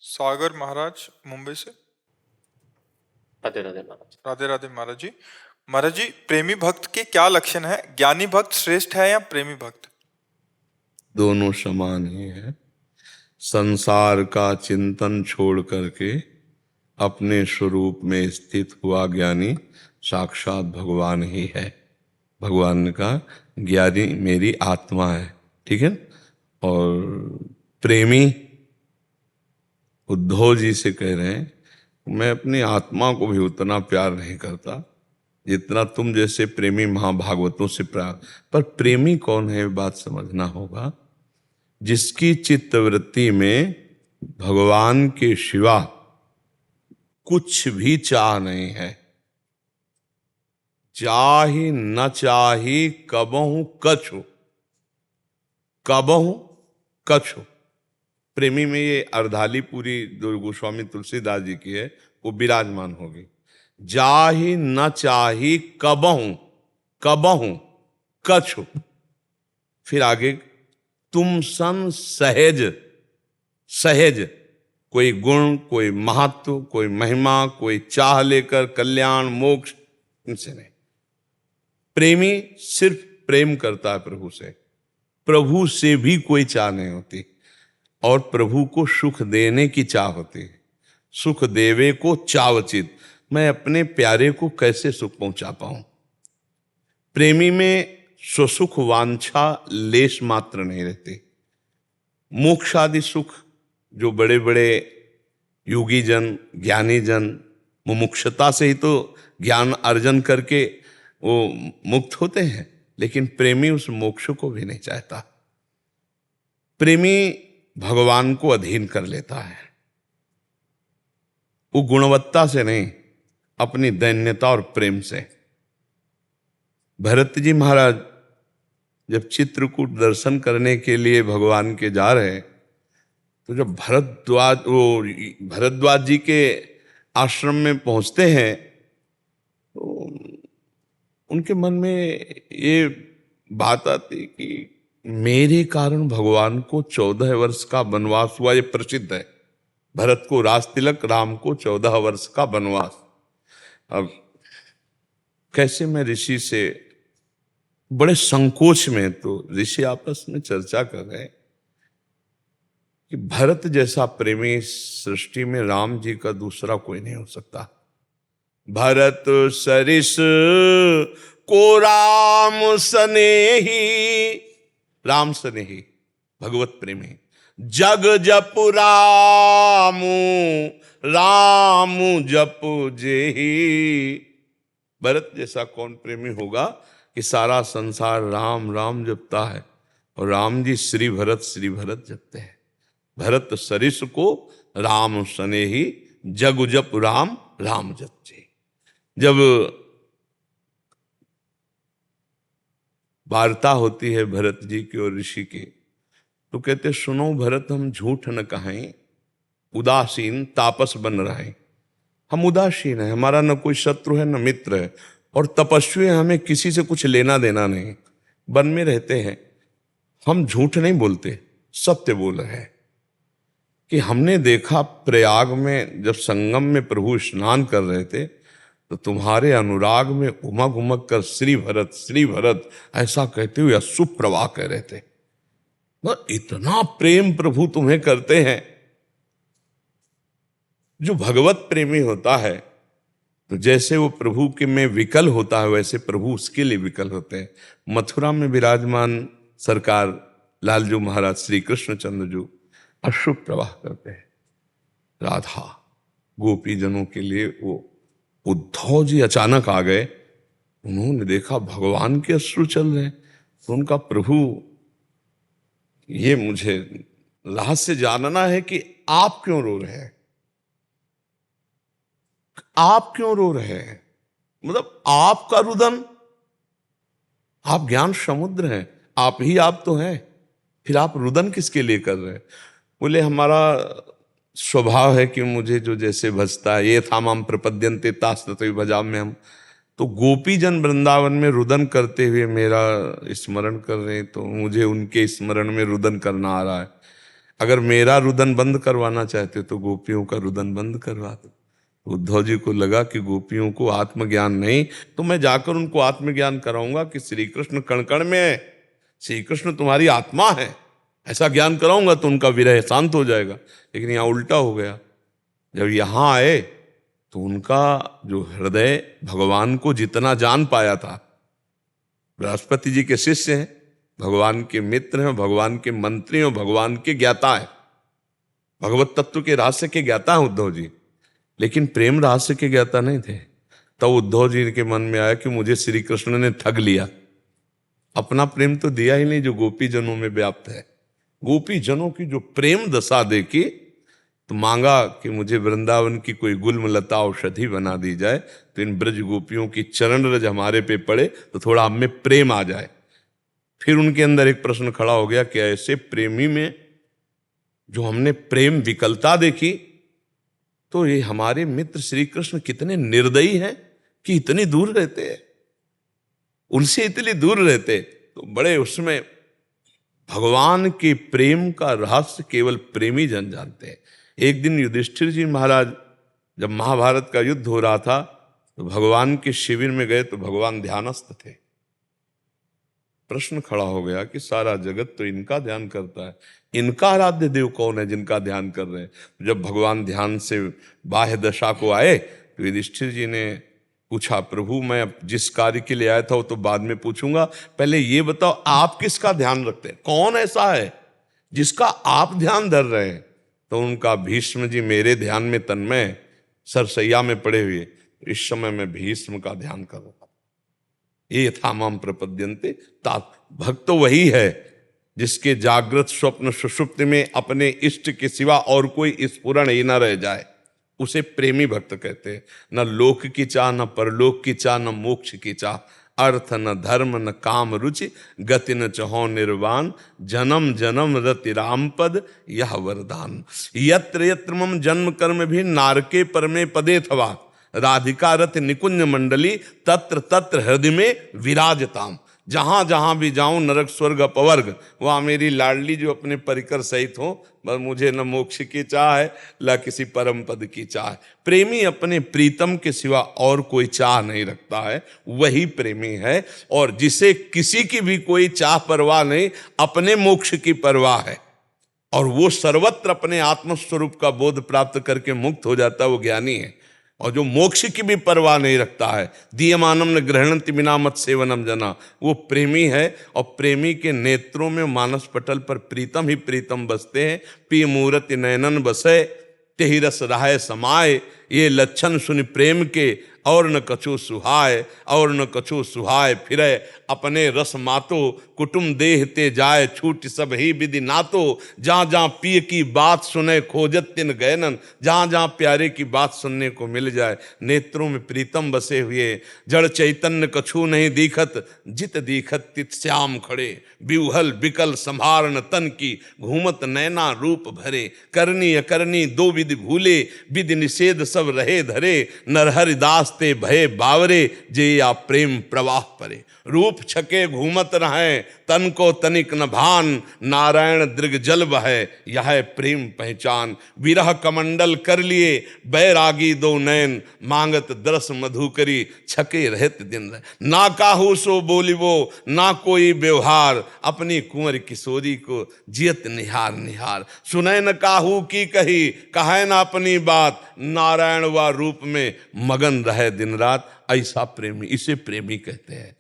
सागर महाराज मुंबई से। राधे राधे महाराज। राधे राधे महाराज जी। महाराज जी, प्रेमी भक्त के क्या लक्षण है? ज्ञानी भक्त श्रेष्ठ है या प्रेमी भक्त? दोनों समान ही है। संसार का चिंतन छोड़ करके अपने स्वरूप में स्थित हुआ ज्ञानी साक्षात भगवान ही है। भगवान ने कहा ज्ञानी मेरी आत्मा है, ठीक है। और प्रेमी उद्धव जी से कह रहे हैं मैं अपनी आत्मा को भी उतना प्यार नहीं करता जितना तुम जैसे प्रेमी महाभागवतों से प्यार। पर प्रेमी कौन है, बात समझना होगा। जिसकी चित्तवृत्ति में भगवान के सिवा कुछ भी चाह नहीं है, चाही न चाही कबहू कछु, कबहू कछु। प्रेमी में ये अर्धाली पूरी जो गोस्वामी तुलसीदास जी की है वो विराजमान होगी। जाही न चाही कबहू, कबहू कछु। फिर आगे तुम सन सहज, सहज कोई गुण, कोई महत्व, कोई महिमा, कोई चाह लेकर कल्याण मोक्ष, इनसे नहीं। प्रेमी सिर्फ प्रेम करता है प्रभु से, प्रभु से भी कोई चाह नहीं होती। और प्रभु को सुख देने की चाह होती है। सुख देवे को चावचित, मैं अपने प्यारे को कैसे सुख पहुंचा पाऊं। प्रेमी में स्वसुख वांछा लेश मात्र नहीं रहती। मोक्ष आदि सुख जो बड़े बड़े योगी जन, ज्ञानी जन मुमुक्षता से ही तो ज्ञान अर्जन करके वो मुक्त होते हैं, लेकिन प्रेमी उस मोक्ष को भी नहीं चाहता। प्रेमी भगवान को अधीन कर लेता है। वो गुणवत्ता से नहीं, अपनी दैन्यता और प्रेम से। भरत जी महाराज जब चित्रकूट दर्शन करने के लिए भगवान के जा रहे, तो जब भरद्वाज जी के आश्रम में पहुंचते हैं तो उनके मन में ये बात आती कि मेरे कारण भगवान को 14 वर्ष का वनवास हुआ। ये प्रसिद्ध है, भरत को राज तिलक, राम को 14 वर्ष का वनवास। अब कैसे मैं ऋषि से बड़े संकोच में, तो ऋषि आपस में चर्चा कर रहे हैं कि भरत जैसा प्रेमी सृष्टि में राम जी का दूसरा कोई नहीं हो सकता। भरत सरिस को राम सनेही, राम सनेही भगवत प्रेमी। जग जप रामू, रामू जप जेही। भरत जैसा कौन प्रेमी होगा कि सारा संसार राम राम जपता है, और राम जी श्री भरत जपते हैं। भरत सरिस को राम सनेही, जग जप राम राम जपते। जब वार्ता होती है भरत जी की और ऋषि की, तो कहते सुनो भरत, हम झूठ न कहें, उदासीन तापस बन रहे। हम उदासीन है, हमारा न कोई शत्रु है न मित्र है, और तपस्वी है, हमें किसी से कुछ लेना देना नहीं, वन में रहते हैं। हम झूठ नहीं बोलते, सत्य बोल रहे हैं कि हमने देखा प्रयाग में जब संगम में प्रभु स्नान कर रहे थे, तो तुम्हारे अनुराग में उमग उमग कर श्री भरत ऐसा कहते हुए अशुभ प्रवाह कह रहे थे। इतना प्रेम प्रभु तुम्हें करते हैं। जो भगवत प्रेमी होता है, तो जैसे वो प्रभु के में विकल होता है, वैसे प्रभु उसके लिए विकल होते हैं। मथुरा में विराजमान सरकार लालजू महाराज श्री कृष्णचंद्र जो अशुभ प्रवाह करते हैं, राधा गोपी जनों के लिए वो उद्धव जी अचानक आ गए। उन्होंने देखा भगवान के अश्रु चल रहे हैं, तो उनका प्रभु, ये मुझे रहस्य जानना है कि आप क्यों रो रहे हैं, आप क्यों रो रहे हैं। मतलब आपका रुदन, आप ज्ञान समुद्र हैं, आप ही आप तो हैं, फिर आप रुदन किसके लिए कर रहे हैं। बोले हमारा स्वभाव है कि मुझे जो जैसे भजता है, ये था माम प्रपद्यन्ते तास्ततो भजाम में। हम तो गोपी जन वृंदावन में रुदन करते हुए मेरा स्मरण कर रहे हैं, तो मुझे उनके स्मरण में रुदन करना आ रहा है। अगर मेरा रुदन बंद करवाना चाहते तो गोपियों का रुदन बंद करवा दो। उद्धव जी को लगा कि गोपियों को आत्मज्ञान नहीं, तो मैं जाकर उनको आत्मज्ञान कराऊंगा कि श्री कृष्ण कण कण में है, श्री कृष्ण तुम्हारी आत्मा है, ऐसा ज्ञान कराऊंगा तो उनका विरह शांत हो जाएगा। लेकिन यहाँ उल्टा हो गया। जब यहाँ आए तो उनका जो हृदय भगवान को जितना जान पाया था, बृहस्पति जी के शिष्य हैं, भगवान के मित्र हैं, भगवान के मंत्री हैं, भगवान के ज्ञाता है, भगवत तत्व के रहस्य के ज्ञाता हैं उद्धव जी, लेकिन प्रेम रहस्य के ज्ञाता नहीं थे। तब उद्धव जी के मन में आया कि मुझे श्री कृष्ण ने ठग लिया, अपना प्रेम तो दिया ही नहीं जो गोपी जनों में व्याप्त है। गोपी जनों की जो प्रेम दशा देखी तो मांगा कि मुझे वृंदावन की कोई गुलमलता औषधि बना दी जाए, तो इन ब्रज गोपियों की चरण रज हमारे पे पड़े तो थोड़ा हम में प्रेम आ जाए। फिर उनके अंदर एक प्रश्न खड़ा हो गया कि ऐसे प्रेमी में जो हमने प्रेम विकलता देखी, तो ये हमारे मित्र श्री कृष्ण कितने निर्दयी हैं कि इतनी दूर रहते हैं, उनसे इतनी दूर रहते। तो बड़े उसमें भगवान के प्रेम का रहस्य केवल प्रेमी जन जानते हैं। एक दिन युधिष्ठिर जी महाराज जब महाभारत का युद्ध हो रहा था तो भगवान के शिविर में गए तो भगवान ध्यानस्थ थे। प्रश्न खड़ा हो गया कि सारा जगत तो इनका ध्यान करता है, इनका आराध्य देव कौन है जिनका ध्यान कर रहे हैं। जब भगवान ध्यान से बाह्य दशा को आए तो युधिष्ठिर जी ने पूछा, प्रभु मैं जिस कार्य के लिए आया था वो तो बाद में पूछूंगा, पहले ये बताओ आप किसका ध्यान रखते हैं, कौन ऐसा है जिसका आप ध्यान धर रहे हैं। तो उनका भीष्म जी मेरे ध्यान में तन्मय सरसैया में पड़े हुए, इस समय मैं भीष्म का ध्यान कर रहा था। ये था माम प्रपद्यन्ते तात। भक्त तो वही है जिसके जागृत स्वप्न सुषुप्ति में अपने इष्ट के सिवा और कोई स्फुरण ही न रह जाए, उसे प्रेमी भक्त कहते हैं। न लोक की चाह, न परलोक की चाह, न मोक्ष की चाह, अर्थ न धर्म न काम रुचि, गति न चहो निर्वाण, जन्म जन्म रति राम पद यह वरदान। यत्र यत्र मम जन्म कर्म भी नारके परमे पदे थवा, राधिका रथ निकुंज मंडली तत्र तत्र हृदय में विराजताम। जहां जहां भी जाऊं नरक स्वर्ग अपवर्ग, वहां मेरी लाडली जो अपने परिकर सहित हो। बस मुझे न मोक्ष की चाह है न किसी परम पद की चाह है। प्रेमी अपने प्रीतम के सिवा और कोई चाह नहीं रखता है, वही प्रेमी है। और जिसे किसी की भी कोई चाह परवाह नहीं, अपने मोक्ष की परवाह है, और वो सर्वत्र अपने आत्मस्वरूप का बोध प्राप्त करके मुक्त हो जाता है, वो ज्ञानी है। और जो मोक्ष की भी परवाह नहीं रखता है, दीयमानम न ग्रहणंति बिना मत सेवनम जना, वो प्रेमी है। और प्रेमी के नेत्रों में मानस पटल पर प्रीतम ही प्रीतम बसते हैं। पी मूरति नयनन बसे तेहि रस रहाय समाये, ये लक्षण सुन प्रेम के और न कछु सुहाय, और न कछु सुहाय फिरे अपने रस मातो, कुटुम देह ते जाए छूट सब ही विधि नातो। जहाँ जहाँ पिय की बात सुने खोजत तिन गयनन, जहाँ जहाँ प्यारे की बात सुनने को मिल जाए, नेत्रों में प्रीतम बसे हुए। जड़ चैतन्य कछु नहीं दिखत, जित दिखत तित श्याम खड़े, बिउहल बिकल संभारण तन की, घूमत नैना रूप भरे। करनी अकरनी दो विधि भूले, विधि निषेध सब रहे धरे, नरहरिदास ते भय बावरे, जे या प्रेम प्रवाह परे। रूप छके घूमत रहें तन को तनिक न भान, नारायण दृग जल बहे यह प्रेम पहचान। विरह कमंडल कर लिए बैरागी दो नैन, मांगत दरस मधुकरी छके रहत दिन रहे। ना काहू सो बोलिबो ना कोई व्यवहार, अपनी कुंवर किशोरी को जियत निहार निहार। सुनै न काहू की कही कहे न अपनी बात, नारायण व रूप में मगन रहे दिन रात। ऐसा प्रेमी, इसे प्रेमी कहते हैं।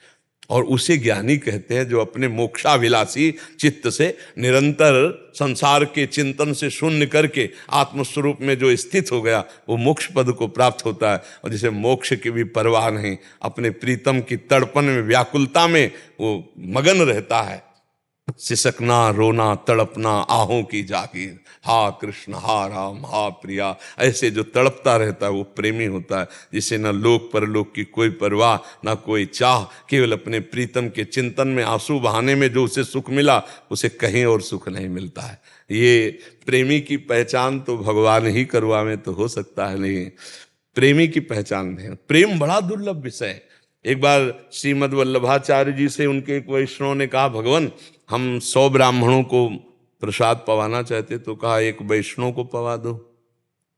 और उसे ज्ञानी कहते हैं जो अपने मोक्षाभिलाषी चित्त से निरंतर संसार के चिंतन से शून्य करके आत्मस्वरूप में जो स्थित हो गया, वो मोक्ष पद को प्राप्त होता है। और जिसे मोक्ष की भी परवाह नहीं, अपने प्रीतम की तड़पन में व्याकुलता में वो मगन रहता है। सिसकना रोना तड़पना आहों की जागीर, हा कृष्ण हा राम हा प्रिया, ऐसे जो तड़पता रहता है वो प्रेमी होता है। जिसे न लोक परलोक की कोई परवाह, न कोई चाह, केवल अपने प्रीतम के चिंतन में आंसू बहाने में जो उसे सुख मिला, उसे कहीं और सुख नहीं मिलता है। ये प्रेमी की पहचान तो भगवान ही करवावे तो हो सकता है, नहीं प्रेमी की पहचान नहीं। प्रेम बड़ा दुर्लभ विषय है। एक बार श्रीमद् वल्लभाचार्य जी से उनके एक वैष्णव ने कहा, भगवान हम 100 ब्राह्मणों को प्रसाद पवाना चाहते तो कहा 1 वैष्णव को पवा दो,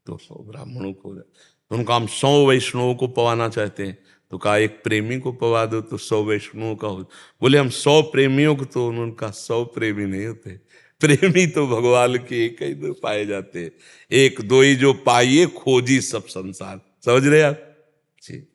तो 100 ब्राह्मणों को। तो उनका हम 100 वैष्णवों को पवाना चाहते हैं, तो कहा 1 प्रेमी को पवा दो, तो 100 वैष्णवों का हो। बोले हम 100 प्रेमियों को, तो उनका 100 प्रेमी नहीं होते, प्रेमी तो भगवान के एक ही दो पाए जाते हैं। 1 2 ही जो पाइए खोजी सब संसार। समझ रहे आप जी।